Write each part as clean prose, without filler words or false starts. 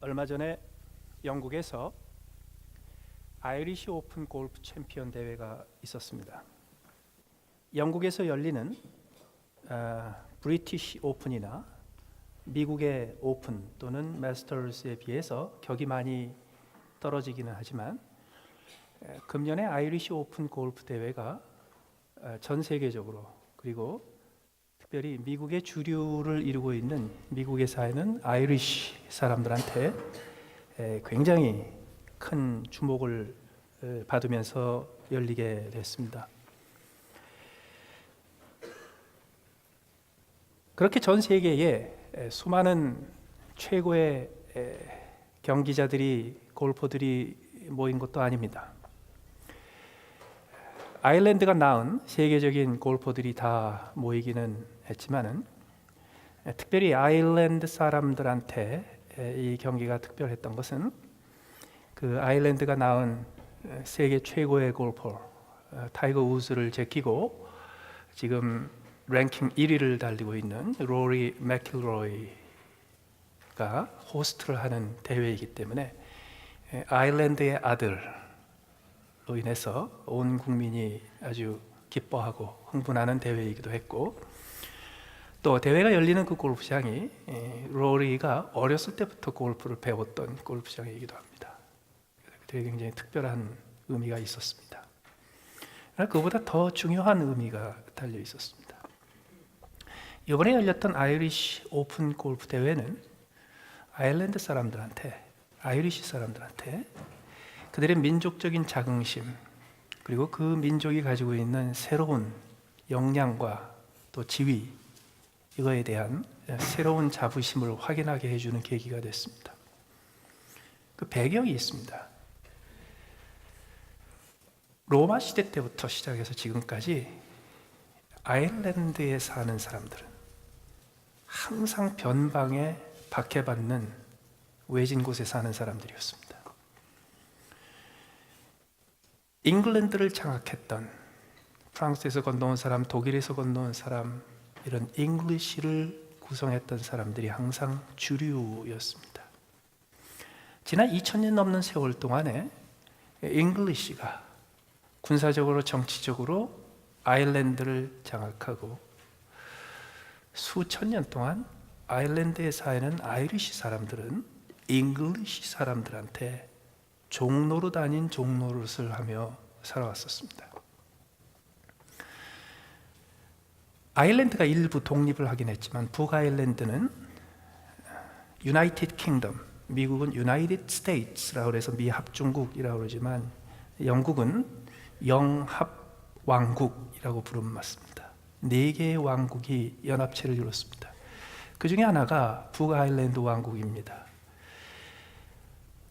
얼마 전에 영국에서 아이리시 오픈 골프 챔피언 대회가 있었습니다. 영국에서 열리는 브리티시 오픈이나 미국의 오픈 또는 마스터스에 비해서 격이 많이 떨어지기는 하지만 금년의 아이리시 오픈 골프 대회가 전 세계적으로 그리고 특별히 미국의 주류를 이루고 있는 미국에 사는 아이리시 사람들한테 굉장히 큰 주목을 받으면서 열리게 됐습니다. 그렇게 전 세계에 수많은 최고의 경기자들이 골퍼들이 모인 것도 아닙니다. 아일랜드가 낳은 세계적인 골퍼들이 다 모이기는 했지만은 특별히 아일랜드 사람들한테 이 경기가 특별했던 것은 그 아일랜드가 낳은 세계 최고의 골퍼 타이거 우즈를 제끼고 지금 랭킹 1위를 달리고 있는 로리 맥킬로이가 호스트를 하는 대회이기 때문에 아일랜드의 아들로 인해서 온 국민이 아주 기뻐하고 흥분하는 대회이기도 했고, 또 대회가 열리는 그 골프장이 로리가 어렸을 때부터 골프를 배웠던 골프장이기도 합니다. 되게 굉장히 특별한 의미가 있었습니다. 그러나 그보다 더 중요한 의미가 달려 있었습니다. 이번에 열렸던 아이리시 오픈 골프 대회는 아일랜드 사람들한테, 아이리시 사람들한테 그들의 민족적인 자긍심 그리고 그 민족이 가지고 있는 새로운 역량과 또 지위, 이거에 대한 새로운 자부심을 확인하게 해주는 계기가 됐습니다. 그 배경이 있습니다. 로마 시대 때부터 시작해서 지금까지 아일랜드에 사는 사람들은 항상 변방에 박해받는 외진 곳에 사는 사람들이었습니다. 잉글랜드를 장악했던 프랑스에서 건너온 사람, 독일에서 건너온 사람, 이런 잉글리시를 구성했던 사람들이 항상 주류였습니다. 지난 2000년 넘는 세월 동안에 잉글리시가 군사적으로 정치적으로 아일랜드를 장악하고 수천 년 동안 아일랜드에 사는 아이리시 사람들은 잉글리시 사람들한테 종노릇 아닌 종노릇을 하며 살아왔었습니다. 아일랜드가 일부 독립을 하긴 했지만 북아일랜드는 유나이티드 킹덤, 미국은 유나이티드 스테이츠라고 해서 미합중국이라고 그러지만 영국은 영합왕국이라고 부르면 맞습니다. 4개의 왕국이 연합체를 이뤘습니다. 그 중에 하나가 북아일랜드 왕국입니다.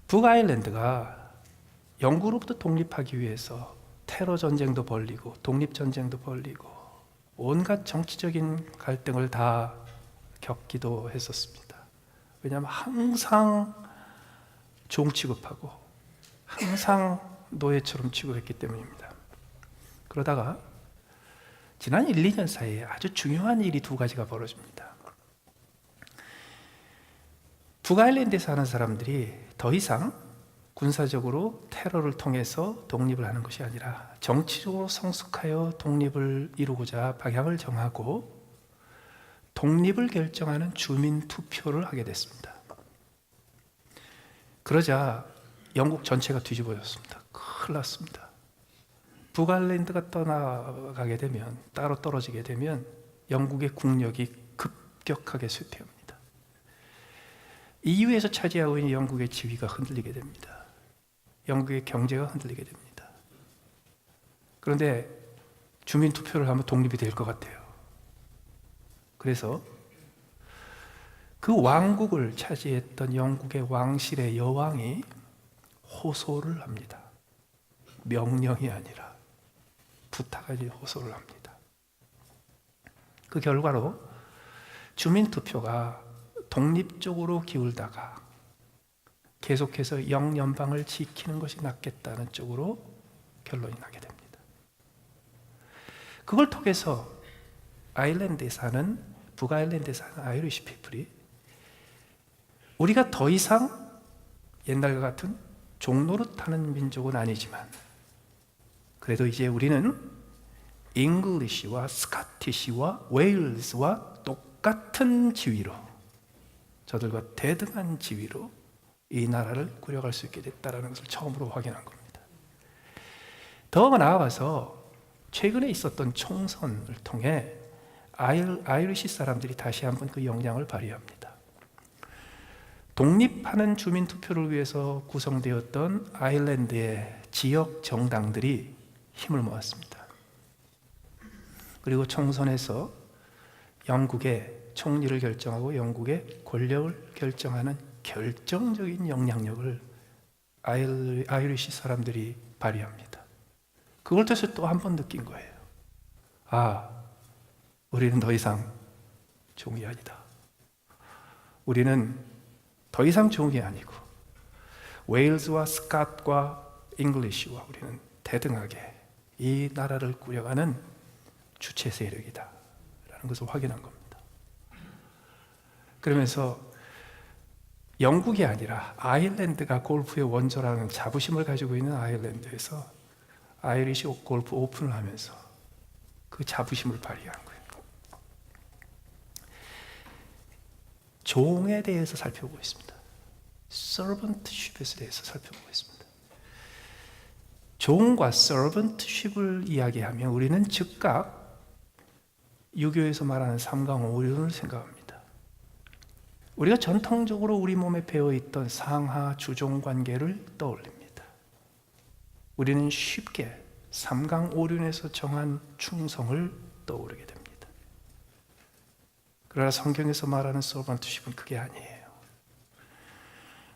북아일랜드가 영국으로부터 독립하기 위해서 테러 전쟁도 벌이고 독립 전쟁도 벌이고 온갖 정치적인 갈등을 다 겪기도 했었습니다. 왜냐하면 항상 종 취급하고 항상 노예처럼 취급했기 때문입니다. 그러다가 지난 1, 2년 사이에 아주 중요한 일이 2가지가 벌어집니다. 북아일랜드에 사는 사람들이 더 이상 군사적으로 테러를 통해서 독립을 하는 것이 아니라 정치적으로 성숙하여 독립을 이루고자 방향을 정하고 독립을 결정하는 주민 투표를 하게 됐습니다. 그러자 영국 전체가 뒤집어졌습니다. 큰일 났습니다. 북아일랜드가 떠나가게 되면, 따로 떨어지게 되면 영국의 국력이 급격하게 쇠퇴합니다. EU에서 차지하고 있는 영국의 지위가 흔들리게 됩니다. 영국의 경제가 흔들리게 됩니다. 그런데 주민 투표를 하면 독립이 될 것 같아요. 그래서 그 왕국을 차지했던 영국의 왕실의 여왕이 호소를 합니다. 명령이 아니라 부탁하니 호소를 합니다. 그 결과로 주민 투표가 독립적으로 기울다가 계속해서 영연방을 지키는 것이 낫겠다는 쪽으로 결론이 나게 됩니다. 그걸 통해서 아일랜드에 사는 북아일랜드에 사는 아이리시 피플이 우리가 더 이상 옛날과 같은 종노릇하는 민족은 아니지만 그래도 이제 우리는 잉글리시와 스카티시와 웨일즈와 똑같은 지위로, 저들과 대등한 지위로 이 나라를 꾸려갈 수 있게 됐다는 것을 처음으로 확인한 겁니다. 더 나아가서 최근에 있었던 총선을 통해 아이리시 사람들이 다시 한번 그 역량을 발휘합니다. 독립하는 주민투표를 위해서 구성되었던 아일랜드의 지역 정당들이 힘을 모았습니다. 그리고 총선에서 영국의 총리를 결정하고 영국의 권력을 결정하는 결정적인 영향력을 아이리시 사람들이 발휘합니다. 그걸 통해서 또 한 번 느낀 거예요. 아, 우리는 더 이상 종이 아니다. 우리는 더 이상 종이 아니고 웨일즈와 스캇과 잉글리시와 우리는 대등하게 이 나라를 꾸려가는 주체 세력이다 라는 것을 확인한 겁니다. 그러면서 영국이 아니라 아일랜드가 골프의 원조라는 자부심을 가지고 있는 아일랜드에서 아이리시 골프 오픈을 하면서 그 자부심을 발휘한 거예요. 종에 대해서 살펴보고 있습니다. 서번트십에 대해서 살펴보고 있습니다. 종과 서번트십을 이야기하면 우리는 즉각 유교에서 말하는 삼강오륜을 생각합니다. 우리가 전통적으로 우리 몸에 배어있던 상하 주종 관계를 떠올립니다. 우리는 쉽게 삼강오륜에서 정한 충성을 떠오르게 됩니다. 그러나 성경에서 말하는 서번트십은 그게 아니에요.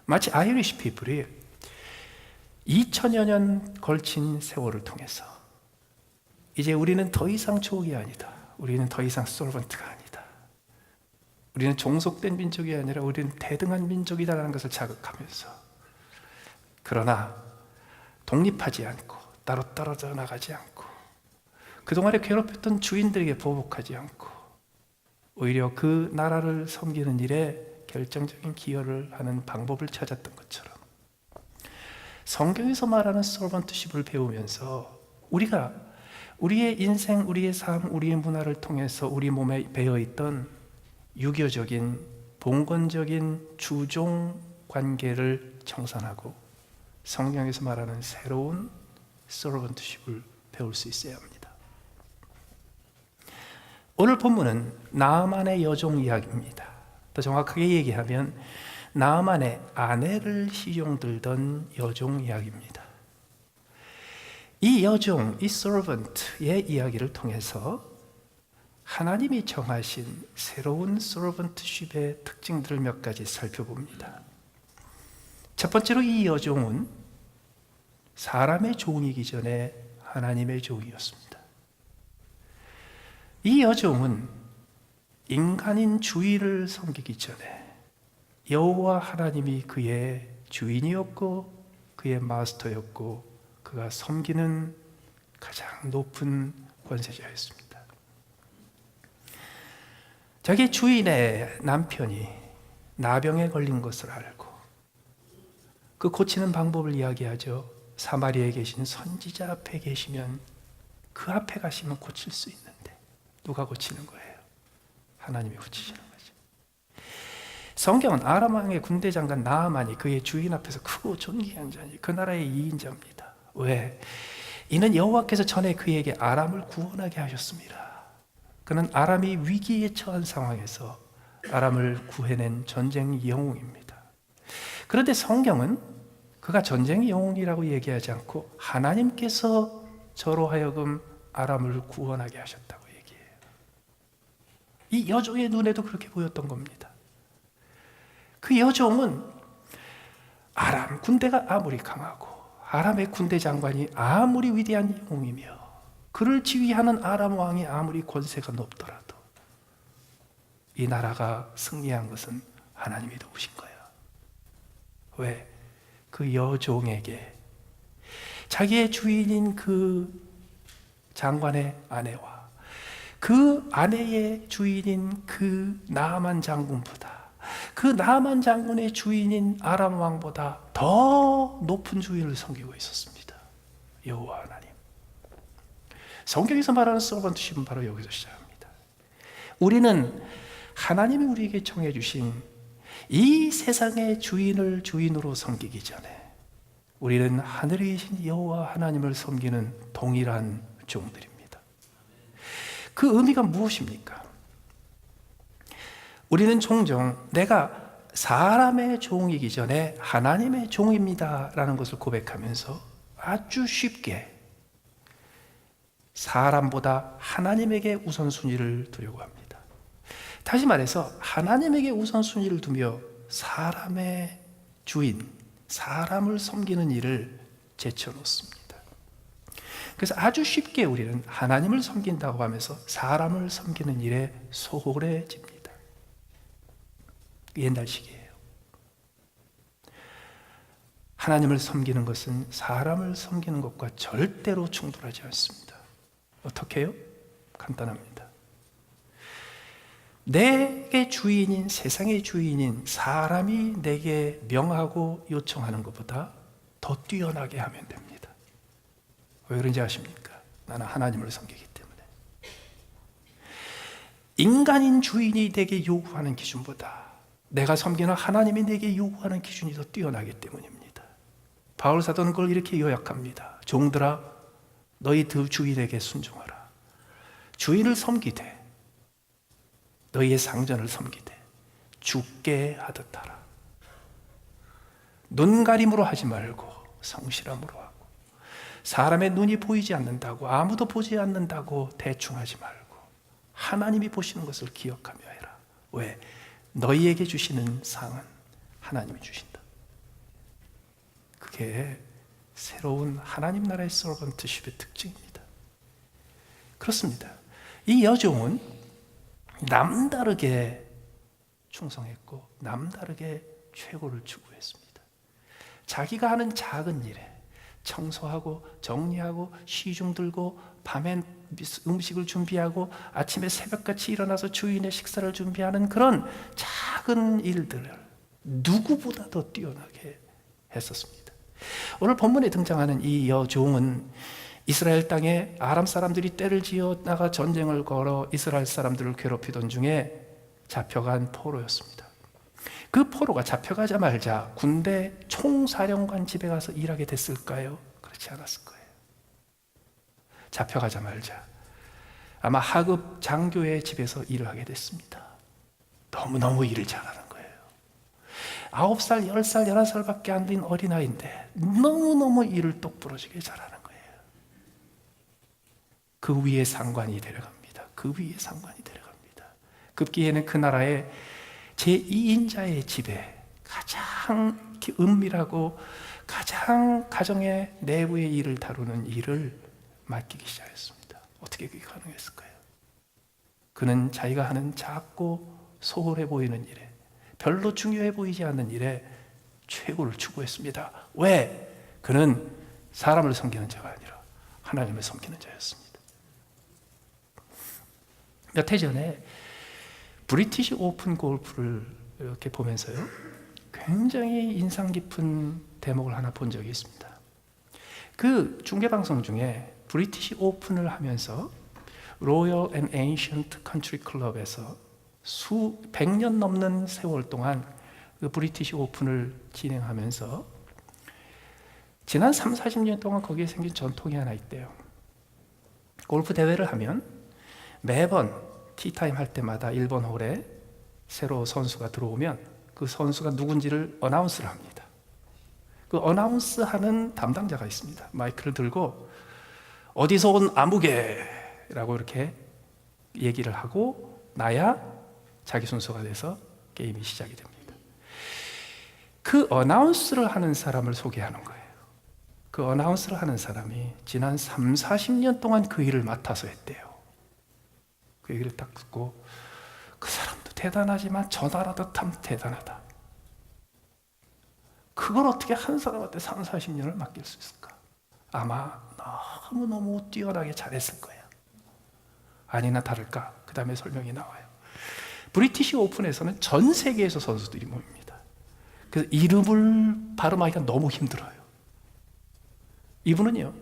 마치 아이리시 피플이 2000여 년 걸친 세월을 통해서 이제 우리는 더 이상 족이 아니다. 우리는 더 이상 서번트가 아니다. 우리는 종속된 민족이 아니라 우리는 대등한 민족이다라는 것을 자극하면서, 그러나 독립하지 않고 따로 떨어져 나가지 않고 그동안에 괴롭혔던 주인들에게 보복하지 않고 오히려 그 나라를 섬기는 일에 결정적인 기여를 하는 방법을 찾았던 것처럼 성경에서 말하는 서번트십을 배우면서 우리가 우리의 인생, 우리의 삶, 우리의 문화를 통해서 우리 몸에 배어있던 유교적인 봉건적인 주종 관계를 청산하고 성경에서 말하는 새로운 서번트십을 배울 수 있어야 합니다. 오늘 본문은 나아만의 여종 이야기입니다. 더 정확하게 얘기하면 나아만의 아내를 시종들던 여종 이야기입니다. 이 여종, 이 서번트의 이야기를 통해서 하나님이 정하신 새로운 서번트십의 특징들을 몇 가지 살펴봅니다. 첫 번째로 이 여종은 사람의 종이기 전에 하나님의 종이었습니다. 이 여종은 인간인 주인을 섬기기 전에 여호와 하나님이 그의 주인이었고 그의 마스터였고 그가 섬기는 가장 높은 권세자였습니다. 자기 주인의 남편이 나병에 걸린 것을 알고 그 고치는 방법을 이야기하죠. 사마리아에 계신 선지자 앞에 계시면 그 앞에 가시면 고칠 수 있는데 누가 고치는 거예요? 하나님이 고치시는 거죠. 성경은 아람 왕의 군대 장관 나아만이 그의 주인 앞에서 크고 존귀한 자니 그 나라의 2인자입니다. 왜? 이는 여호와께서 전에 그에게 아람을 구원하게 하셨습니다. 그는 아람이 위기에 처한 상황에서 아람을 구해낸 전쟁 영웅입니다. 그런데 성경은 그가 전쟁 영웅이라고 얘기하지 않고 하나님께서 저로 하여금 아람을 구원하게 하셨다고 얘기해요. 이 여종의 눈에도 그렇게 보였던 겁니다. 그 여종은 아람 군대가 아무리 강하고 아람의 군대 장관이 아무리 위대한 영웅이며 그를 지휘하는 아람 왕이 아무리 권세가 높더라도 이 나라가 승리한 것은 하나님이 도우신 거예요. 왜? 그 여종에게 자기의 주인인 그 장관의 아내와 그 아내의 주인인 그 나아만 장군보다 그 그 나만 장군의 주인인 아람 왕보다 더 높은 주인을 섬기고 있었습니다. 여호와 하나님. 성경에서 말하는 서번트십은 바로 여기서 시작합니다. 우리는 하나님이 우리에게 정해 주신 이 세상의 주인을 주인으로 섬기기 전에 우리는 하늘에 계신 여호와 하나님을 섬기는 동일한 종들입니다. 그 의미가 무엇입니까? 우리는 종종 내가 사람의 종이기 전에 하나님의 종입니다 라는 것을 고백하면서 아주 쉽게 사람보다 하나님에게 우선순위를 두려고 합니다. 다시 말해서 하나님에게 우선순위를 두며 사람의 주인, 사람을 섬기는 일을 제쳐놓습니다. 그래서 아주 쉽게 우리는 하나님을 섬긴다고 하면서 사람을 섬기는 일에 소홀해집니다. 옛날식이에요. 하나님을 섬기는 것은 사람을 섬기는 것과 절대로 충돌하지 않습니다. 어떻게 해요? 간단합니다. 내게 주인인, 세상의 주인인 사람이 내게 명하고 요청하는 것보다 더 뛰어나게 하면 됩니다. 왜 그런지 아십니까? 나는 하나님을 섬기기 때문에. 인간인 주인이 내게 요구하는 기준보다 내가 섬기는 하나님이 내게 요구하는 기준이 더 뛰어나기 때문입니다. 바울 사도는 그걸 이렇게 요약합니다. 종들아, 너희 두 주인에게 순종하라. 주인을 섬기되 너희의 상전을 섬기되 죽게 하듯 하라. 눈가림으로 하지 말고 성실함으로 하고, 사람의 눈이 보이지 않는다고, 아무도 보지 않는다고 대충 하지 말고 하나님이 보시는 것을 기억하며 해라. 왜? 너희에게 주시는 상은 하나님이 주신다. 그게 새로운 하나님 나라의 서번트십의 특징입니다. 그렇습니다. 이 여종은 남다르게 충성했고 남다르게 최고를 추구했습니다. 자기가 하는 작은 일에 청소하고 정리하고 시중 들고 밤엔 음식을 준비하고 아침에 새벽같이 일어나서 주인의 식사를 준비하는 그런 작은 일들을 누구보다 더 뛰어나게 했었습니다. 오늘 본문에 등장하는 이 여종은 이스라엘 땅에 아람 사람들이 떼를 지어 나가 전쟁을 걸어 이스라엘 사람들을 괴롭히던 중에 잡혀간 포로였습니다. 그 포로가 잡혀가자마자 군대 총사령관 집에 가서 일하게 됐을까요? 그렇지 않았을 거예요. 잡혀가자마자 아마 하급 장교의 집에서 일을 하게 됐습니다. 너무너무 일을 잘하는 거예요. 9살, 10살, 11살밖에 안 된 어린아이인데 너무너무 일을 똑부러지게 잘하는 거예요. 그 위에 상관이 데려갑니다. 그 위에 상관이 데려갑니다. 급기에는 그 나라의 제2인자의 집에 가장 은밀하고 가장 가정의 내부의 일을 다루는 일을 맡기기 시작했습니다. 어떻게 그게 가능했을까요? 그는 자기가 하는 작고 소홀해 보이는 일에, 별로 중요해 보이지 않는 일에 최고를 추구했습니다. 왜? 그는 사람을 섬기는 자가 아니라 하나님을 섬기는 자였습니다. 몇 해 전에 브리티시 오픈 골프를 이렇게 보면서요, 굉장히 인상 깊은 대목을 하나 본 적이 있습니다. 그 중계방송 중에 브리티시 오픈을 하면서 로열 앤 에인션트 컨트리 클럽에서 수 100년 넘는 세월 동안 그 브리티시 오픈을 진행하면서 지난 3, 40년 동안 거기에 생긴 전통이 하나 있대요. 골프 대회를 하면 매번 티타임 할 때마다 1번 홀에 새로 선수가 들어오면 그 선수가 누군지를 어나운스를 합니다. 그 어나운스 하는 담당자가 있습니다. 마이크를 들고 어디서 온 아무개라고 이렇게 얘기를 하고 나야 자기 순서가 돼서 게임이 시작이 됩니다. 그 어나운스를 하는 사람을 소개하는 거예요. 그 어나운스를 하는 사람이 지난 3, 40년 동안 그 일을 맡아서 했대요. 그 얘기를 딱 듣고 그 사람도 대단하지만 저 나라도 참 대단하다. 그걸 어떻게 한 사람한테 3, 40년을 맡길 수 있을까? 아마 너무너무 뛰어나게 잘했을 거예요. 아니나 다를까 그 다음에 설명이 나와요. 브리티시 오픈에서는 전 세계에서 선수들이 모입니다. 그래서 이름을 발음하기가 너무 힘들어요. 이분은요,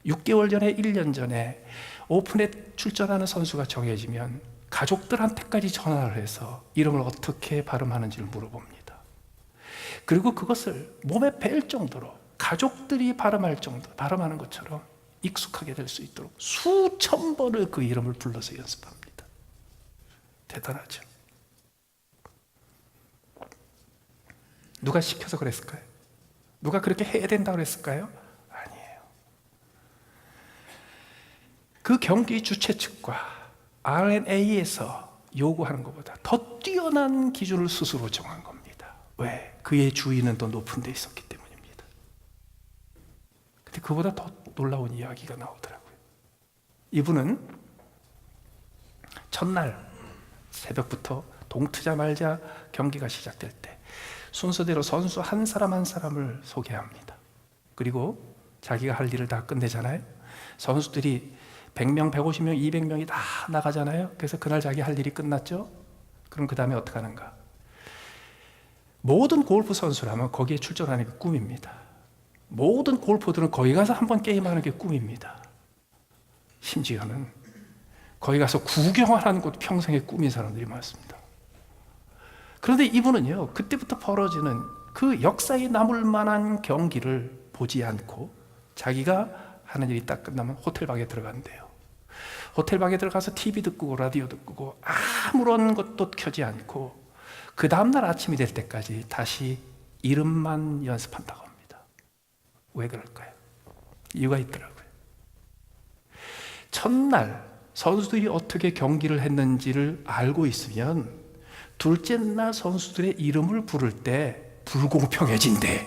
6개월 전에 1년 전에 오픈에 출전하는 선수가 정해지면 가족들한테까지 전화를 해서 이름을 어떻게 발음하는지를 물어봅니다. 그리고 그것을 몸에 뵐 정도로 가족들이 발음하는 것처럼 익숙하게 될 수 있도록 수천 번을 그 이름을 불러서 연습합니다. 대단하죠. 누가 시켜서 그랬을까요? 누가 그렇게 해야 된다고 그랬을까요? 아니에요. 그 경기 주최 측과 RNA에서 요구하는 것보다 더 뛰어난 기준을 스스로 정한 겁니다. 왜? 그의 주의는 더 높은 데 있었기 때문입니다. 근데 그보다 더 놀라운 이야기가 나오더라고요. 이분은 첫날 새벽부터 동트자말자 경기가 시작될 때 순서대로 선수 한 사람 한 사람을 소개합니다. 그리고 자기가 할 일을 다 끝내잖아요. 선수들이 100명, 150명, 200명이 다 나가잖아요. 그래서 그날 자기 할 일이 끝났죠. 그럼 그 다음에 어떻게 하는가? 모든 골프 선수라면 거기에 출전하는 게 꿈입니다. 모든 골퍼들은 거기 가서 한번 게임하는 게 꿈입니다. 심지어는 거기 가서 구경하는 것도 평생의 꿈인 사람들이 많습니다. 그런데 이분은요, 그때부터 벌어지는 그 역사에 남을 만한 경기를 보지 않고 자기가 하는 일이 딱 끝나면 호텔방에 들어간대요. 호텔방에 들어가서 TV도 끄고 라디오도 끄고 아무런 것도 켜지 않고 그 다음날 아침이 될 때까지 다시 이름만 연습한다고 합니다. 왜 그럴까요? 이유가 있더라고요. 첫날 선수들이 어떻게 경기를 했는지를 알고 있으면 둘째 날 선수들의 이름을 부를 때 불공평해진대.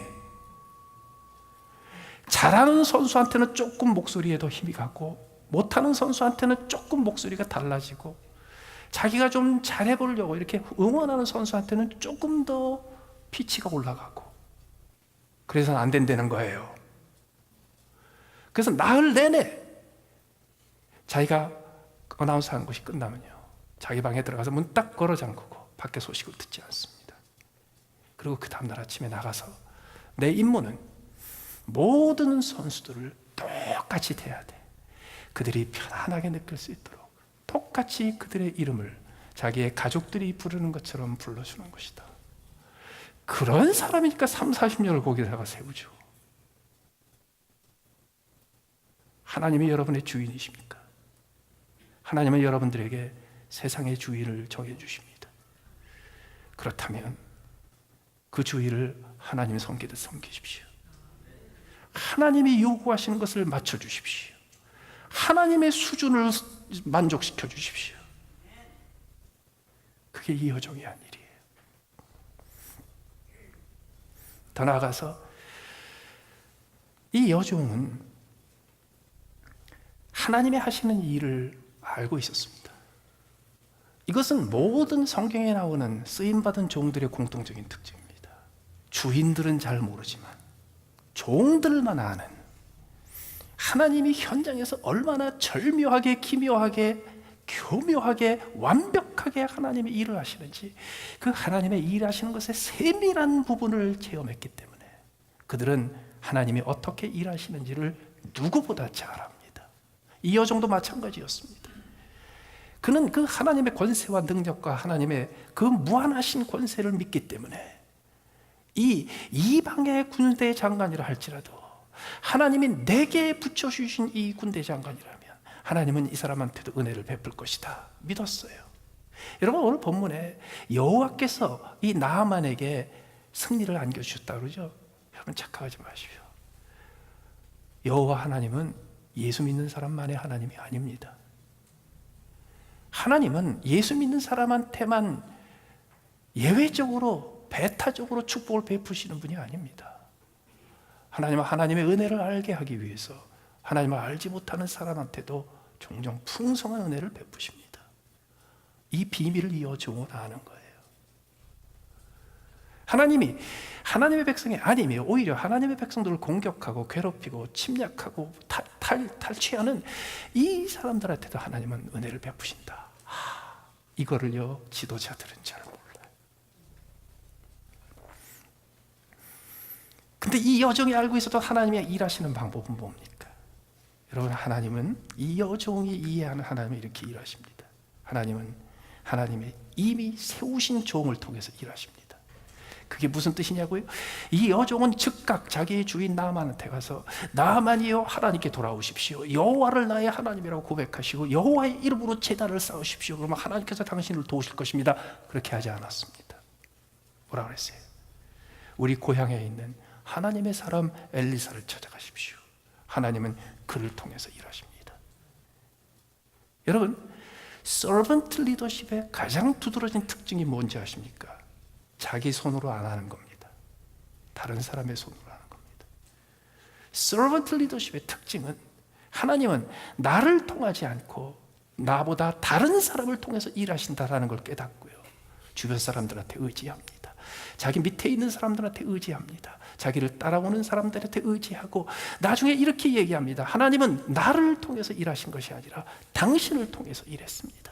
잘하는 선수한테는 조금 목소리에 더 힘이 가고 못하는 선수한테는 조금 목소리가 달라지고 자기가 좀 잘해보려고 이렇게 응원하는 선수한테는 조금 더 피치가 올라가고 그래서 안 된다는 거예요. 그래서 나흘 내내 자기가 어나운스 하는 것이 끝나면요, 자기 방에 들어가서 문 딱 걸어 잠그고 밖에 소식을 듣지 않습니다. 그리고 그 다음날 아침에 나가서 내 임무는 모든 선수들을 똑같이 대해야 돼. 그들이 편안하게 느낄 수 있도록 똑같이 그들의 이름을 자기의 가족들이 부르는 것처럼 불러주는 것이다. 그런 사람이니까 30-40년을 거기다가 세우죠. 하나님이 여러분의 주인이십니까? 하나님은 여러분들에게 세상의 주인을 정해주십니다. 그렇다면 그 주인을 하나님이 섬기듯 섬기십시오. 하나님이 요구하시는 것을 맞춰주십시오. 하나님의 수준을 만족시켜 주십시오. 그게 이 여종이 한 일이에요. 더 나아가서 이 여종은 하나님의 하시는 일을 알고 있었습니다. 이것은 모든 성경에 나오는 쓰임받은 종들의 공통적인 특징입니다. 주인들은 잘 모르지만 종들만 아는, 하나님이 현장에서 얼마나 절묘하게, 기묘하게, 교묘하게, 완벽하게 하나님이 일을 하시는지 그 하나님의 일하시는 것의 세밀한 부분을 체험했기 때문에 그들은 하나님이 어떻게 일하시는지를 누구보다 잘 압니다. 이 여종도 마찬가지였습니다. 그는 그 하나님의 권세와 능력과 하나님의 그 무한하신 권세를 믿기 때문에 이 이방의 군대 장관이라 할지라도 하나님이 내게 붙여주신 이 군대 장관이라면 하나님은 이 사람한테도 은혜를 베풀 것이다 믿었어요. 여러분, 오늘 본문에 여호와께서 이 나아만에게 승리를 안겨주셨다 그러죠. 여러분, 착각하지 마십시오. 여호와 하나님은 예수 믿는 사람만의 하나님이 아닙니다. 하나님은 예수 믿는 사람한테만 예외적으로 배타적으로 축복을 베푸시는 분이 아닙니다. 하나님은 하나님의 은혜를 알게 하기 위해서 하나님을 알지 못하는 사람한테도 종종 풍성한 은혜를 베푸십니다. 이 비밀을 이 여종은 아는 거예요. 하나님이 하나님의 백성이 아니며 오히려 하나님의 백성들을 공격하고 괴롭히고 침략하고 탈취하는 이 사람들한테도 하나님은 은혜를 베푸신다. 이거를요, 지도자들은 잘 몰라요. 근데 이 여종이 알고 있어도 하나님의 일하시는 방법은 뭡니까? 여러분, 하나님은 이 여종이 이해하는 하나님이 이렇게 일하십니다. 하나님은 하나님의 이미 세우신 종을 통해서 일하십니다. 그게 무슨 뜻이냐고요? 이 여종은 즉각 자기의 주인 나아만한테 가서 나아만이여 하나님께 돌아오십시오. 여호와를 나의 하나님이라고 고백하시고 여호와의 이름으로 제단을 쌓으십시오. 그러면 하나님께서 당신을 도우실 것입니다. 그렇게 하지 않았습니다. 뭐라 그랬어요? 우리 고향에 있는 하나님의 사람 엘리사를 찾아가십시오. 하나님은 그를 통해서 일하십니다. 여러분, 서번트 리더십의 가장 두드러진 특징이 뭔지 아십니까? 자기 손으로 안 하는 겁니다. 다른 사람의 손으로 하는 겁니다. 서번트 리더십의 특징은 하나님은 나를 통하지 않고 나보다 다른 사람을 통해서 일하신다라는 걸 깨닫고요, 주변 사람들한테 의지합니다. 자기 밑에 있는 사람들한테 의지합니다. 자기를 따라오는 사람들한테 의지하고 나중에 이렇게 얘기합니다. 하나님은 나를 통해서 일하신 것이 아니라 당신을 통해서 일했습니다.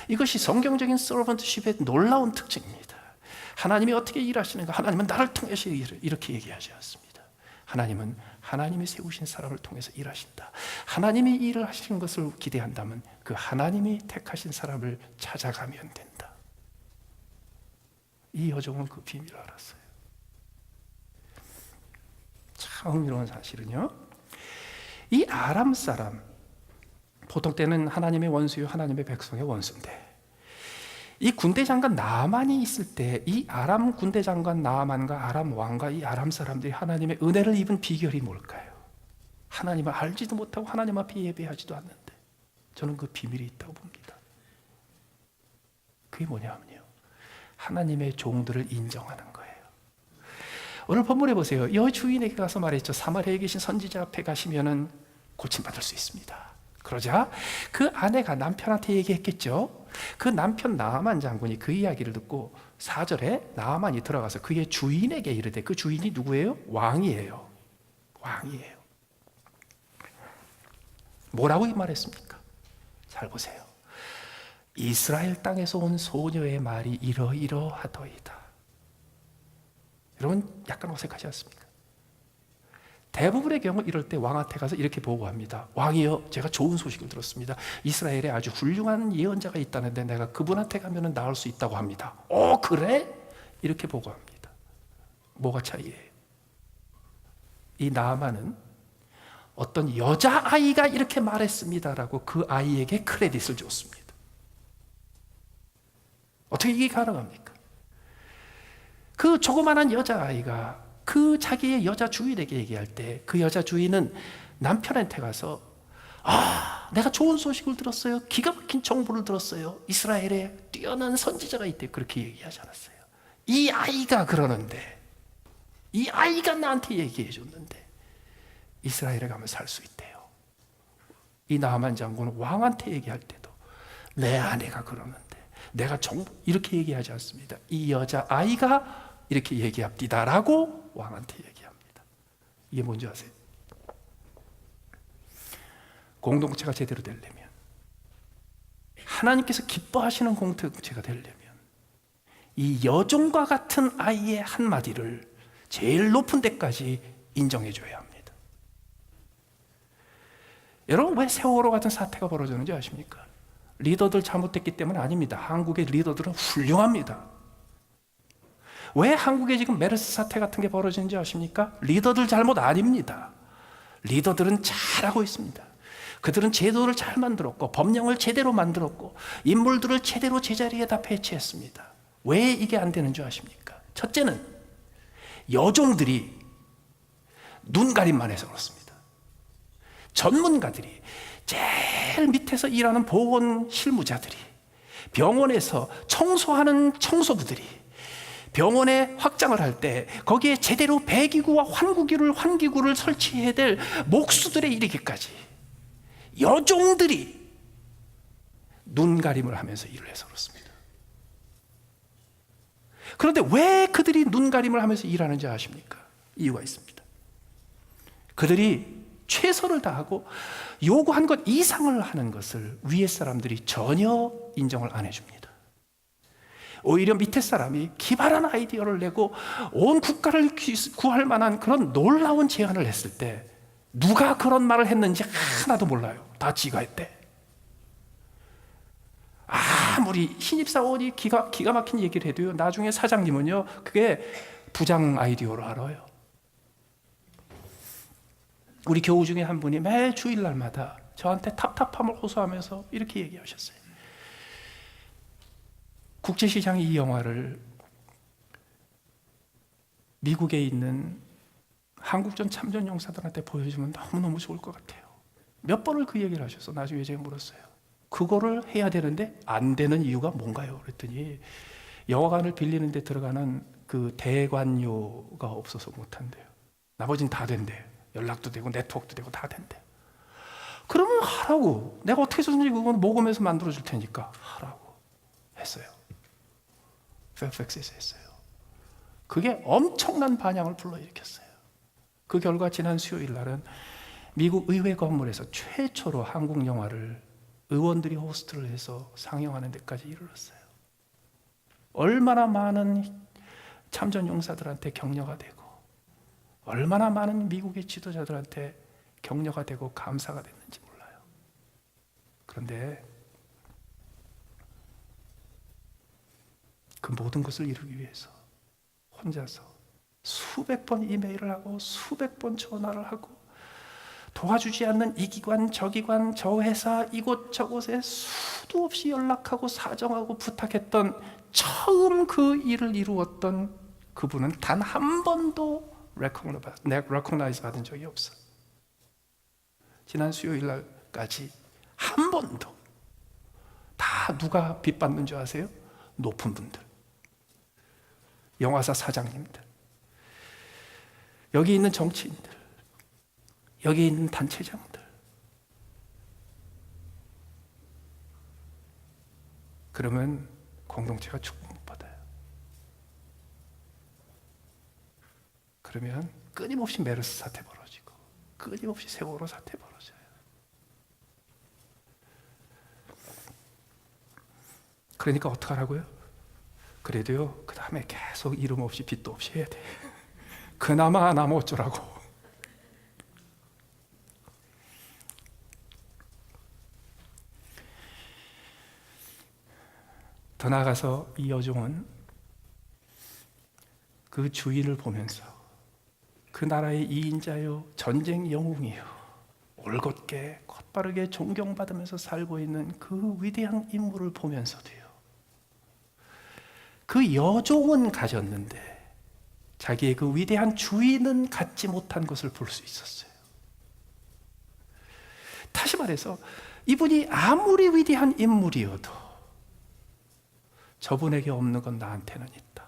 이것이 성경적인 서번트십의 놀라운 특징입니다. 하나님이 어떻게 일하시는가? 하나님은 나를 통해서 이렇게 얘기하지 않습니다. 하나님은 하나님이 세우신 사람을 통해서 일하신다. 하나님이 일을 하시는 것을 기대한다면 그 하나님이 택하신 사람을 찾아가면 된다. 이 여종은 그 비밀을 알았어요. 참 흥미로운 사실은요, 이 아람 사람, 보통 때는 하나님의 원수요 하나님의 백성의 원수인데, 이 군대 장관 나아만이 있을 때 이 아람 군대 장관 나아만과 아람 왕과 이 아람 사람들이 하나님의 은혜를 입은 비결이 뭘까요? 하나님을 알지도 못하고 하나님 앞에 예배하지도 않는데 저는 그 비밀이 있다고 봅니다. 그게 뭐냐면요, 하나님의 종들을 인정하는 거예요. 오늘 본문에 보세요. 여 주인에게 가서 말했죠. 사마리아에 계신 선지자 앞에 가시면은 고침받을 수 있습니다. 그러자 그 아내가 남편한테 얘기했겠죠. 그 남편 나아만 장군이 그 이야기를 듣고 4절에 나아만이 들어가서 그의 주인에게 이르되, 그 주인이 누구예요? 왕이에요. 왕이에요. 뭐라고 말했습니까? 잘 보세요. 이스라엘 땅에서 온 소녀의 말이 이러이러하더이다. 여러분, 약간 어색하지 않습니까? 대부분의 경우 이럴 때 왕한테 가서 이렇게 보고합니다. 왕이여, 제가 좋은 소식을 들었습니다. 이스라엘에 아주 훌륭한 예언자가 있다는데 내가 그분한테 가면 나을 수 있다고 합니다. 그래? 이렇게 보고합니다. 뭐가 차이예요? 이 나아만은 어떤 여자아이가 이렇게 말했습니다라고 그 아이에게 크레딧을 줬습니다. 어떻게 이게 가능합니까? 그 조그만한 여자아이가 그 자기의 여자 주인에게 얘기할 때 그 여자 주인은 남편한테 가서 내가 좋은 소식을 들었어요. 기가 막힌 정보를 들었어요. 이스라엘에 뛰어난 선지자가 있대. 그렇게 얘기하지 않았어요. 이 아이가 그러는데, 이 아이가 나한테 얘기해 줬는데 이스라엘에 가면 살 수 있대요. 이 나아만 장군은 왕한테 얘기할 때도 내 아내가 그러는데 내가 정보, 이렇게 얘기하지 않습니다. 이 여자 아이가 이렇게 얘기합니다라고 왕한테 얘기합니다. 이게 뭔지 아세요? 공동체가 제대로 되려면, 하나님께서 기뻐하시는 공동체가 되려면 이 여종과 같은 아이의 한마디를 제일 높은 데까지 인정해 줘야 합니다. 여러분, 왜 세월호 같은 사태가 벌어졌는지 아십니까? 리더들 잘못됐기 때문 아닙니다. 한국의 리더들은 훌륭합니다. 왜 한국에 지금 메르스 사태 같은 게 벌어지는지 아십니까? 리더들 잘못 아닙니다. 리더들은 잘하고 있습니다. 그들은 제도를 잘 만들었고 법령을 제대로 만들었고 인물들을 제대로 제자리에다 배치했습니다. 왜 이게 안 되는 줄 아십니까? 첫째는 여종들이 눈가림만 해서 그렇습니다. 전문가들이, 제일 밑에서 일하는 보건 실무자들이, 병원에서 청소하는 청소부들이 병원에 확장을 할 때 거기에 제대로 배기구와 환기구를 설치해야 될 목수들에 이르기까지 여종들이 눈가림을 하면서 일을 해서 그렇습니다. 그런데 왜 그들이 눈가림을 하면서 일하는지 아십니까? 이유가 있습니다. 그들이 최선을 다하고 요구한 것 이상을 하는 것을 위에 사람들이 전혀 인정을 안 해줍니다. 오히려 밑에 사람이 기발한 아이디어를 내고 온 국가를 구할 만한 그런 놀라운 제안을 했을 때 누가 그런 말을 했는지 하나도 몰라요. 다 지가 했대. 아무리 신입사원이 기가 막힌 얘기를 해도요, 나중에 사장님은요, 그게 부장 아이디어로 알아요. 우리 교우 중에 한 분이 매 주일날마다 저한테 답답함을 호소하면서 이렇게 얘기하셨어요. 국제시장이 이 영화를 미국에 있는 한국전 참전용사들한테 보여주면 너무너무 좋을 것 같아요. 몇 번을 그 얘기를 하셔서 나중에 제가 물었어요. 그거를 해야 되는데 안 되는 이유가 뭔가요? 그랬더니 영화관을 빌리는 데 들어가는 그 대관료가 없어서 못한대요. 나머지는 다 된대요. 연락도 되고 네트워크도 되고 다 된대요. 그러면 하라고. 내가 어떻게 해서든지 그건 모금해서 만들어줄 테니까 하라고 했어요. 페어팩스에서 했어요. 그게 엄청난 반향을 불러일으켰어요. 그 결과 지난 수요일 날은 미국 의회 건물에서 최초로 한국 영화를 의원들이 호스트를 해서 상영하는 데까지 이르렀어요. 얼마나 많은 참전 용사들한테 격려가 되고 얼마나 많은 미국의 지도자들한테 격려가 되고 감사가 됐는지 몰라요. 그런데 그 모든 것을 이루기 위해서 혼자서 수백 번 이메일을 하고 수백 번 전화를 하고 도와주지 않는 이 기관 저 기관 저 회사 이곳저곳에 수도 없이 연락하고 사정하고 부탁했던 처음 그 일을 이루었던 그분은 단 한 번도 레코나이즈 받은 적이 없어. 지난 수요일 날까지 한 번도. 다 누가 빚받는 줄 아세요? 높은 분들, 영화사 사장님들, 여기 있는 정치인들, 여기 있는 단체장들. 그러면 공동체가 축복 못 받아요. 그러면 끊임없이 메르스 사태 벌어지고 끊임없이 세월호 사태 벌어져요. 그러니까 어떡하라고요? 그래도요, 그 다음에 계속 이름 없이 빚도 없이 해야 돼. 그나마 안 하면 어쩌라고. 더 나아가서 이 여종은 그 주인을 보면서 그 나라의 이인자요, 전쟁 영웅이요, 올곧게 곧바르게 존경받으면서 살고 있는 그 위대한 인물을 보면서도요, 그 여종은 가졌는데 자기의 그 위대한 주인은 갖지 못한 것을 볼 수 있었어요. 다시 말해서 이분이 아무리 위대한 인물이어도 저분에게 없는 건 나한테는 있다.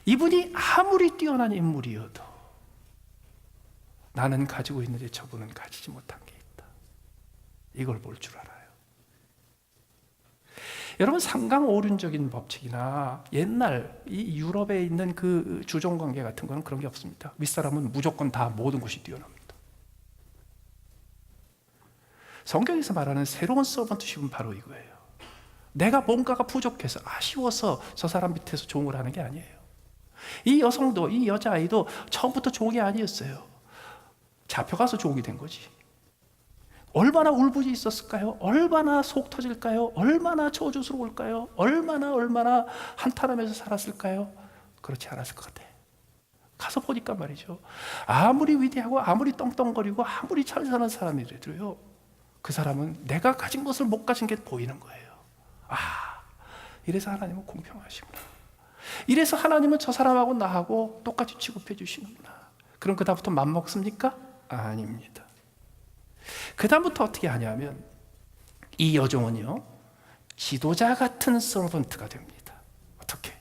이분이 아무리 뛰어난 인물이어도 나는 가지고 있는데 저분은 가지지 못한 게 있다. 이걸 볼 줄 알아요. 여러분, 상강오륜적인 법칙이나 옛날 이 유럽에 있는 그 주종관계 같은 거는 그런 게 없습니다. 윗사람은 무조건 다 모든 것이 뛰어납니다. 성경에서 말하는 새로운 서번트십은 바로 이거예요. 내가 뭔가가 부족해서 아쉬워서 저 사람 밑에서 종을 하는 게 아니에요. 이 여성도, 이 여자아이도 처음부터 종이 아니었어요. 잡혀가서 종이 된 거지. 얼마나 울부짖 있었을까요? 얼마나 속 터질까요? 얼마나 저주스러울까요? 얼마나 한탄하면서 살았을까요? 그렇지 않았을 것 같아. 가서 보니까 말이죠, 아무리 위대하고 아무리 떵떵거리고 아무리 잘 사는 사람이라도요, 그 사람은 내가 가진 것을 못 가진 게 보이는 거예요. 이래서 하나님은 공평하시구나. 이래서 하나님은 저 사람하고 나하고 똑같이 취급해 주시는구나. 그럼 그 다음부터 맘먹습니까? 아닙니다. 그 다음부터 어떻게 하냐면 이 여종은요, 지도자 같은 서번트가 됩니다. 어떻게?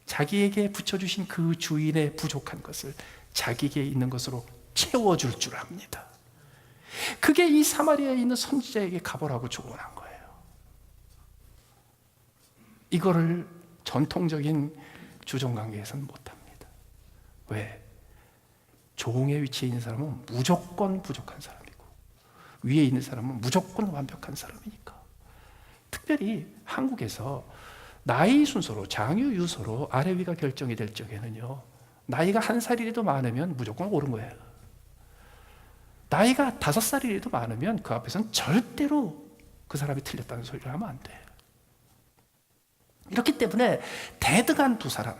자기에게 붙여주신 그 주인의 부족한 것을 자기에게 있는 것으로 채워줄 줄 압니다. 그게 이 사마리아에 있는 선지자에게 가보라고 조언한 거예요. 이거를 전통적인 주종관계에서는 못합니다. 왜? 종의 위치에 있는 사람은 무조건 부족한 사람이고 위에 있는 사람은 무조건 완벽한 사람이니까. 특별히 한국에서 나이 순서로 장유 유서로 아래 위가 결정이 될 적에는요, 나이가 1살이라도 많으면 무조건 옳은 거예요. 나이가 5살이라도 많으면 그 앞에서는 절대로 그 사람이 틀렸다는 소리를 하면 안 돼. 이렇기 때문에 대등한 두 사람,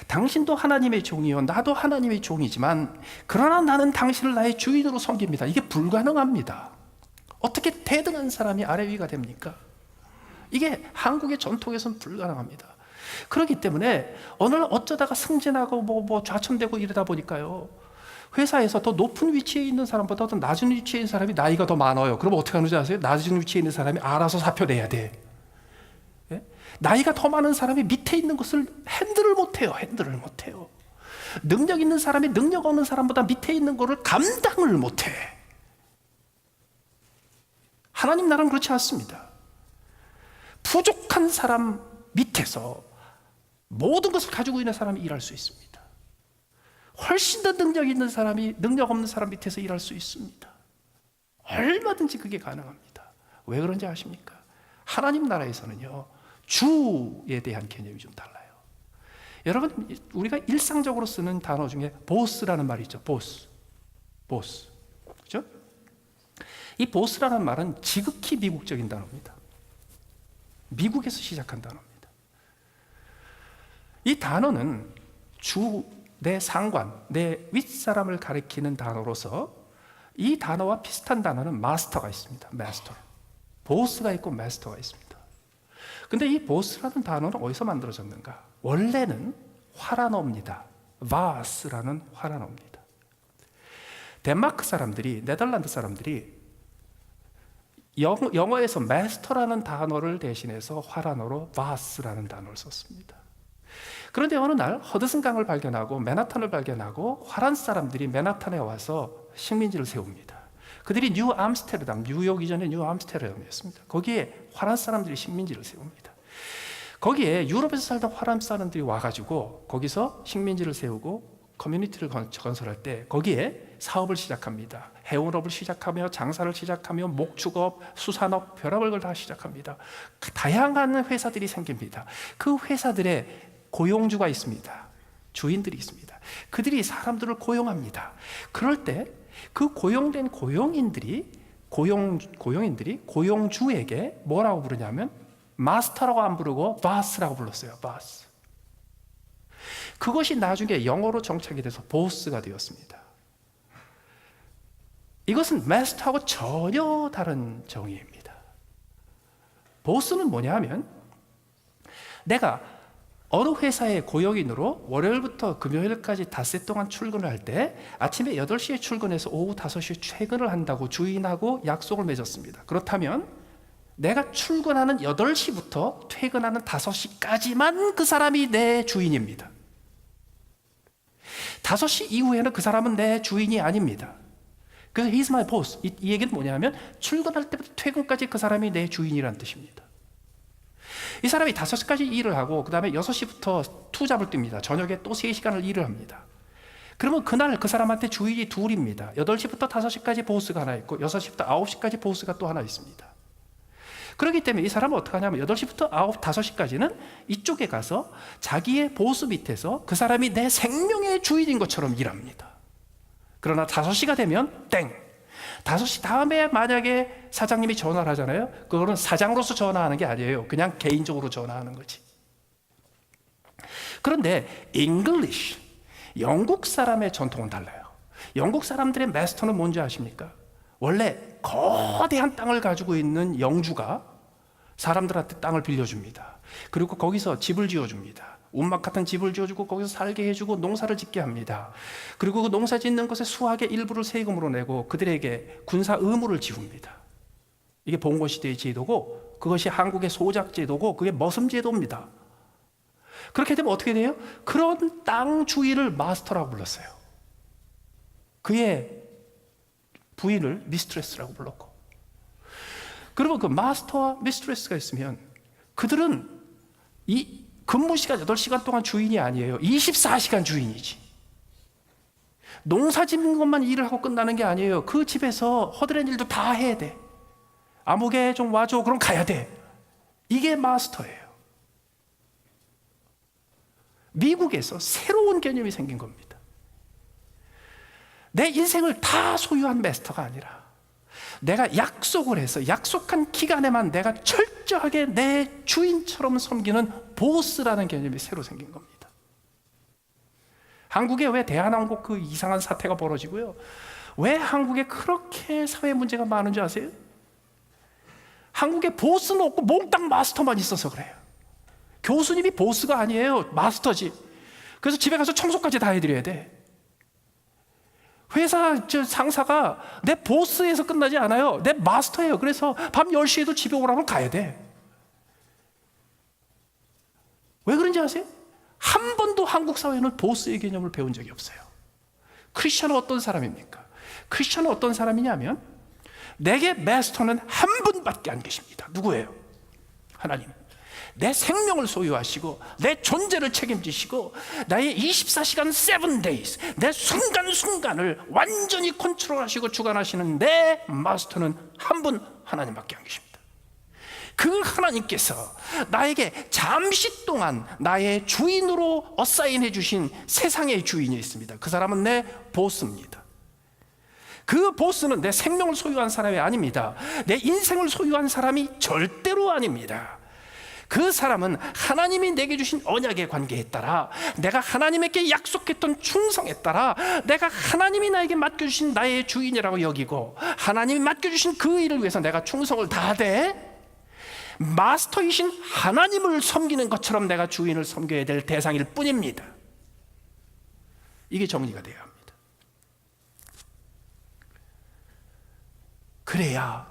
당신도 하나님의 종이요 나도 하나님의 종이지만 그러나 나는 당신을 나의 주인으로 섬깁니다. 이게 불가능합니다. 어떻게 대등한 사람이 아래 위가 됩니까? 이게 한국의 전통에서는 불가능합니다. 그렇기 때문에 어느 날 어쩌다가 승진하고 뭐 좌천되고 이러다 보니까요, 회사에서 더 높은 위치에 있는 사람보다 더 낮은 위치에 있는 사람이 나이가 더 많아요. 그럼 어떻게 하는지 아세요? 낮은 위치에 있는 사람이 알아서 사표 내야 돼. 예? 나이가 더 많은 사람이 밑에 있는 것을 핸들을 못해요. 핸들을 못해요. 능력 있는 사람이 능력 없는 사람보다 밑에 있는 것을 감당을 못해. 하나님 나라는 그렇지 않습니다. 부족한 사람 밑에서 모든 것을 가지고 있는 사람이 일할 수 있습니다. 훨씬 더 능력 있는 사람이 능력 없는 사람 밑에서 일할 수 있습니다. 얼마든지 그게 가능합니다. 왜 그런지 아십니까? 하나님 나라에서는요, 주에 대한 개념이 좀 달라요. 여러분, 우리가 일상적으로 쓰는 단어 중에 보스라는 말이 있죠. 보스. 그렇죠? 이 보스라는 말은 지극히 미국적인 단어입니다. 미국에서 시작한 단어입니다. 이 단어는 내 상관, 내 윗사람을 가리키는 단어로서 이 단어와 비슷한 단어는 마스터가 있습니다. 마스터. 보스가 있고 마스터가 있습니다. 근데 이 보스라는 단어는 어디서 만들어졌는가? 원래는 화란어입니다. 바스라는 화란어입니다. 덴마크 사람들이, 네덜란드 사람들이 영어에서 마스터라는 단어를 대신해서 화란어로 바스라는 단어를 썼습니다. 그런데 어느 날 허드슨강을 발견하고 맨하탄을 발견하고 화란 사람들이 맨하탄에 와서 식민지를 세웁니다. 그들이 뉴 암스테르담, 뉴욕 이전에 뉴 암스테르담이었습니다. 거기에 화란 사람들이 식민지를 세웁니다. 거기에 유럽에서 살던 화란 사람들이 와가지고 거기서 식민지를 세우고 커뮤니티를 건설할 때 거기에 사업을 시작합니다. 해운업을 시작하며 장사를 시작하며 목축업, 수산업, 별의별 걸 다 시작합니다. 다양한 회사들이 생깁니다. 그 회사들의 고용주가 있습니다. 주인들이 있습니다. 그들이 사람들을 고용합니다. 그럴 때 그 고용된 고용인들이 고용주에게 뭐라고 부르냐면 마스터라고 안 부르고 바스라고 불렀어요. 바스. 그것이 나중에 영어로 정착이 돼서 보스가 되었습니다. 이것은 마스터하고 전혀 다른 정의입니다. 보스는 뭐냐 하면 내가 어느 회사의 고용인으로 월요일부터 금요일까지 닷새 동안 출근을 할 때 아침에 8시에 출근해서 오후 5시에 퇴근을 한다고 주인하고 약속을 맺었습니다. 그렇다면 내가 출근하는 8시부터 퇴근하는 5시까지만 그 사람이 내 주인입니다. 5시 이후에는 그 사람은 내 주인이 아닙니다. 그래서 he's my boss. 이 얘기는 뭐냐면 출근할 때부터 퇴근까지 그 사람이 내 주인이라는 뜻입니다. 이 사람이 5시까지 일을 하고 그 다음에 6시부터 투잡을 뜁니다. 저녁에 또 3시간을 일을 합니다. 그러면 그날 그 사람한테 주인이 둘입니다. 8시부터 5시까지 보스가 하나 있고 6시부터 9시까지 보스가 또 하나 있습니다. 그렇기 때문에 이 사람은 어떻게 하냐면 8시부터 5시까지는 이쪽에 가서 자기의 보스 밑에서 그 사람이 내 생명의 주인인 것처럼 일합니다. 그러나 5시가 되면 땡! 5시 다음에 만약에 사장님이 전화를 하잖아요. 그거는 사장으로서 전화하는 게 아니에요. 그냥 개인적으로 전화하는 거지. 그런데 English, 영국 사람의 전통은 달라요. 영국 사람들의 마스터는 뭔지 아십니까? 원래 거대한 땅을 가지고 있는 영주가 사람들한테 땅을 빌려줍니다. 그리고 거기서 집을 지어줍니다. 운막 같은 집을 지어주고 거기서 살게 해주고 농사를 짓게 합니다. 그리고 그 농사 짓는 것의 수확의 일부를 세금으로 내고 그들에게 군사 의무를 지웁니다. 이게 봉건시대의 제도고 그것이 한국의 소작 제도고 그게 머슴 제도입니다. 그렇게 되면 어떻게 돼요? 그런 땅 주인을 마스터라고 불렀어요. 그의 부인을 미스트레스라고 불렀고, 그러면 그 마스터와 미스트레스가 있으면 그들은 이 근무 시간 8시간 동안 주인이 아니에요. 24시간 주인이지. 농사 짓는 것만 일을 하고 끝나는 게 아니에요. 그 집에서 허드렛 일도 다 해야 돼. 아무개 좀 와줘. 그럼 가야 돼. 이게 마스터예요. 미국에서 새로운 개념이 생긴 겁니다. 내 인생을 다 소유한 마스터가 아니라 내가 약속을 해서 약속한 기간에만 내가 철저하게 내 주인처럼 섬기는 보스라는 개념이 새로 생긴 겁니다. 한국에 왜 대한항공 그 이상한 사태가 벌어지고요, 왜 한국에 그렇게 사회 문제가 많은 줄 아세요? 한국에 보스는 없고 몽땅 마스터만 있어서 그래요. 교수님이 보스가 아니에요. 마스터지. 그래서 집에 가서 청소까지 다 해드려야 돼. 회사 상사가 내 보스에서 끝나지 않아요. 내 마스터예요. 그래서 밤 10시에도 집에 오라면 가야 돼. 왜 그런지 아세요? 한 번도 한국 사회는 보스의 개념을 배운 적이 없어요. 크리스천은 어떤 사람입니까? 크리스천은 어떤 사람이냐면 내게 마스터는 한 분밖에 안 계십니다. 누구예요? 하나님. 내 생명을 소유하시고 내 존재를 책임지시고 나의 24시간 7 days 내 순간순간을 완전히 컨트롤하시고 주관하시는 내 마스터는 한 분, 하나님밖에 안 계십니다. 그 하나님께서 나에게 잠시 동안 나의 주인으로 어사인해 주신 세상의 주인이 있습니다. 그 사람은 내 보스입니다. 그 보스는 내 생명을 소유한 사람이 아닙니다. 내 인생을 소유한 사람이 절대로 아닙니다. 그 사람은 하나님이 내게 주신 언약의 관계에 따라, 내가 하나님에게 약속했던 충성에 따라, 내가 하나님이 나에게 맡겨주신 나의 주인이라고 여기고 하나님이 맡겨주신 그 일을 위해서 내가 충성을 다하되 마스터이신 하나님을 섬기는 것처럼 내가 주인을 섬겨야 될 대상일 뿐입니다. 이게 정리가 되어야 합니다. 그래야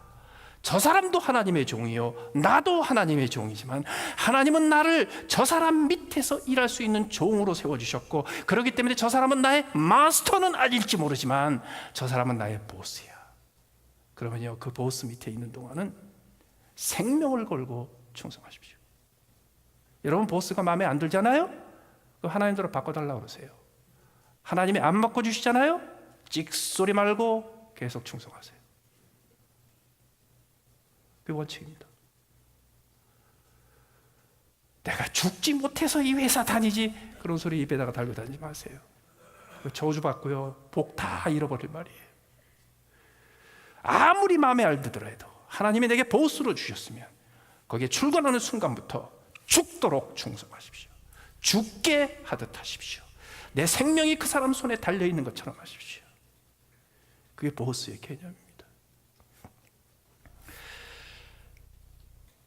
저 사람도 하나님의 종이요 나도 하나님의 종이지만 하나님은 나를 저 사람 밑에서 일할 수 있는 종으로 세워주셨고, 그렇기 때문에 저 사람은 나의 마스터는 아닐지 모르지만 저 사람은 나의 보스야. 그러면요, 그 보스 밑에 있는 동안은 생명을 걸고 충성하십시오. 여러분 보스가 마음에 안 들잖아요? 그럼 하나님대로 바꿔달라고 그러세요. 하나님이 안 바꿔주시잖아요? 찍소리 말고 계속 충성하세요. 그 원칙입니다. 내가 죽지 못해서 이 회사 다니지, 그런 소리 입에다가 달고 다니지 마세요. 저주받고요 복 다 잃어버릴 말이에요. 아무리 마음에 안 들더라도 하나님이 내게 보스로 주셨으면 거기에 출근하는 순간부터 죽도록 충성하십시오. 죽게 하듯 하십시오. 내 생명이 그 사람 손에 달려있는 것처럼 하십시오. 그게 보스의 개념입니다.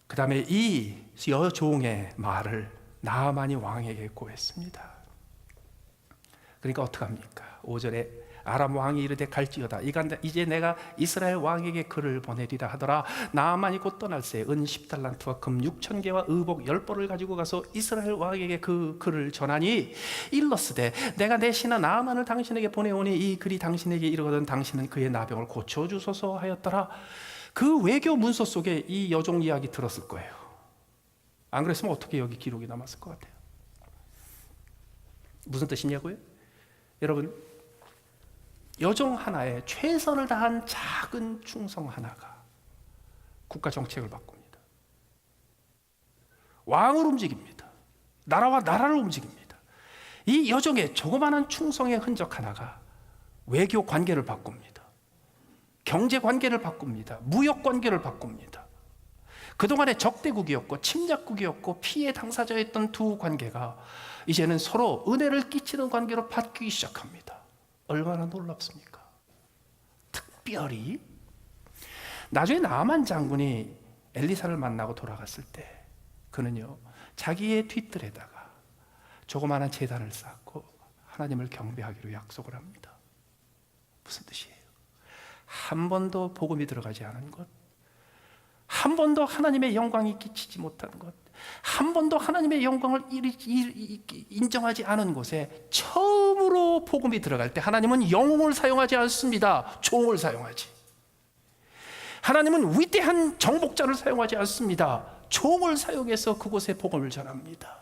그 다음에 이 여종의 말을 나아만이 왕에게 고했습니다. 그러니까 어떡합니까? 5절에 아람 왕이 이르되 갈지어다, 이제 내가 이스라엘 왕에게 글을 보내리라 하더라. 나아만이 곧 떠날새 은 10달란트와 금 6,000개와 의복 10벌을 가지고 가서 이스라엘 왕에게 그 글을 전하니 일러스되 내가 내 신하 나아만을 당신에게 보내오니 이 글이 당신에게 이르거든 당신은 그의 나병을 고쳐주소서 하였더라. 그 외교 문서 속에 이 여종 이야기 들었을 거예요. 안 그랬으면 어떻게 여기 기록이 남았을 것 같아요? 무슨 뜻이냐고요? 여러분, 여종 하나에 최선을 다한 작은 충성 하나가 국가 정책을 바꿉니다. 왕을 움직입니다. 나라와 나라를 움직입니다. 이 여종의 조그마한 충성의 흔적 하나가 외교 관계를 바꿉니다. 경제 관계를 바꿉니다. 무역 관계를 바꿉니다. 그동안에 적대국이었고 침략국이었고 피해 당사자였던 두 관계가 이제는 서로 은혜를 끼치는 관계로 바뀌기 시작합니다. 얼마나 놀랍습니까? 특별히 나중에 나아만 장군이 엘리사를 만나고 돌아갔을 때 그는요 자기의 뒤뜰에다가 조그마한 제단을 쌓고 하나님을 경배하기로 약속을 합니다. 무슨 뜻이에요? 한 번도 복음이 들어가지 않은 것, 한 번도 하나님의 영광이 끼치지 못한 것, 한 번도 하나님의 영광을 인정하지 않은 곳에 처음으로 복음이 들어갈 때 하나님은 영웅을 사용하지 않습니다. 종을 사용하지. 하나님은 위대한 정복자를 사용하지 않습니다. 종을 사용해서 그곳에 복음을 전합니다.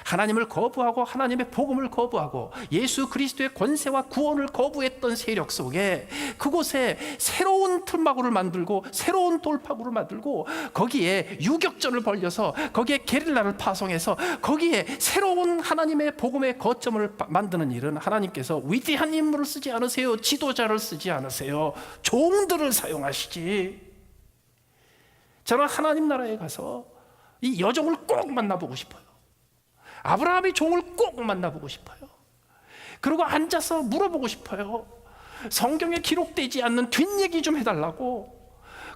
하나님을 거부하고 하나님의 복음을 거부하고 예수 그리스도의 권세와 구원을 거부했던 세력 속에 그곳에 새로운 틈마구를 만들고 새로운 돌파구를 만들고 거기에 유격전을 벌려서 거기에 게릴라를 파송해서 거기에 새로운 하나님의 복음의 거점을 만드는 일은 하나님께서 위대한 인물을 쓰지 않으세요. 지도자를 쓰지 않으세요. 종들을 사용하시지. 저는 하나님 나라에 가서 이 여종을 꼭 만나보고 싶어요. 아브라함의 종을 꼭 만나보고 싶어요. 그리고 앉아서 물어보고 싶어요. 성경에 기록되지 않는 뒷얘기 좀 해달라고.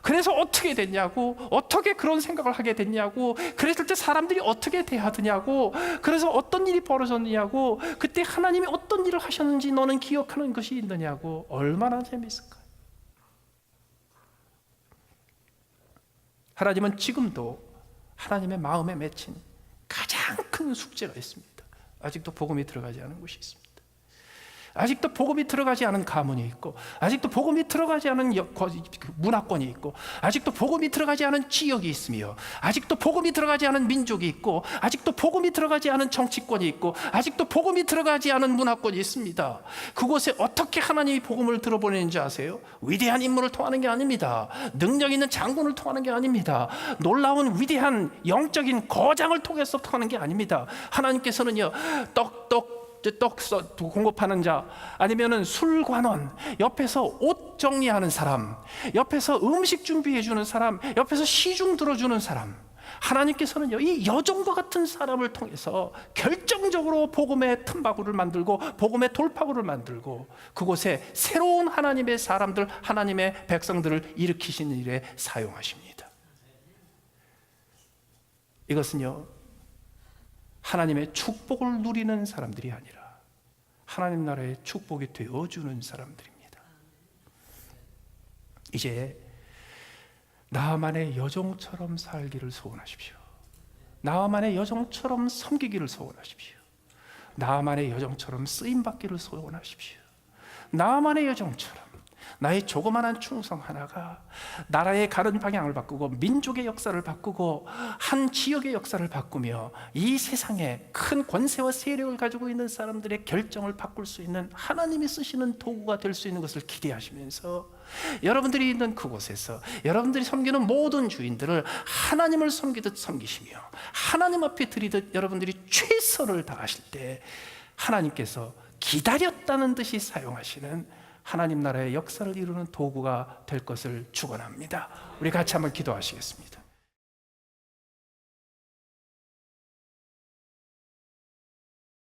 그래서 어떻게 됐냐고, 어떻게 그런 생각을 하게 됐냐고, 그랬을 때 사람들이 어떻게 대하더냐고, 그래서 어떤 일이 벌어졌냐고, 그때 하나님이 어떤 일을 하셨는지 너는 기억하는 것이 있느냐고. 얼마나 재밌을까요? 하나님은 지금도 하나님의 마음에 맺힌 가장 큰 숙제가 있습니다. 아직도 복음이 들어가지 않은 곳이 있습니다. 아직도 복음이 들어가지 않은 가문이 있고, 아직도 복음이 들어가지 않은 문화권이 있고, 아직도 복음이 들어가지 않은 지역이 있으며, 아직도 복음이 들어가지 않은 민족이 있고, 아직도 복음이 들어가지 않은 정치권이 있고, 아직도 복음이 들어가지 않은 문화권이 있습니다. 그곳에 어떻게 하나님이 복음을 들어보내는지 아세요? 위대한 인물을 통하는 게 아닙니다. 능력 있는 장군을 통하는 게 아닙니다. 놀라운 위대한 영적인 거장을 통해서 통하는 게 아닙니다. 하나님께서는요, 떡 공급하는 자, 아니면은 술관원, 옆에서 옷 정리하는 사람, 옆에서 음식 준비해 주는 사람, 옆에서 시중 들어주는 사람, 하나님께서는요, 이 여종과 같은 사람을 통해서 결정적으로 복음의 틈바구를 만들고 복음의 돌파구를 만들고 그곳에 새로운 하나님의 사람들, 하나님의 백성들을 일으키시는 일에 사용하십니다. 이것은요, 하나님의 축복을 누리는 사람들이 아니라 하나님 나라의 축복이 되어주는 사람들입니다. 이제 나만의 여종처럼 살기를 소원하십시오. 나만의 여종처럼 섬기기를 소원하십시오. 나만의 여종처럼 쓰임받기를 소원하십시오. 나만의 여종처럼 나의 조그마한 충성 하나가 나라의 가는 방향을 바꾸고 민족의 역사를 바꾸고 한 지역의 역사를 바꾸며 이 세상에 큰 권세와 세력을 가지고 있는 사람들의 결정을 바꿀 수 있는 하나님이 쓰시는 도구가 될 수 있는 것을 기대하시면서 여러분들이 있는 그곳에서 여러분들이 섬기는 모든 주인들을 하나님을 섬기듯 섬기시며 하나님 앞에 드리듯 여러분들이 최선을 다하실 때 하나님께서 기다렸다는 듯이 사용하시는 하나님 나라의 역사를 이루는 도구가 될 것을 축원합니다. 우리 같이 한번 기도하시겠습니다.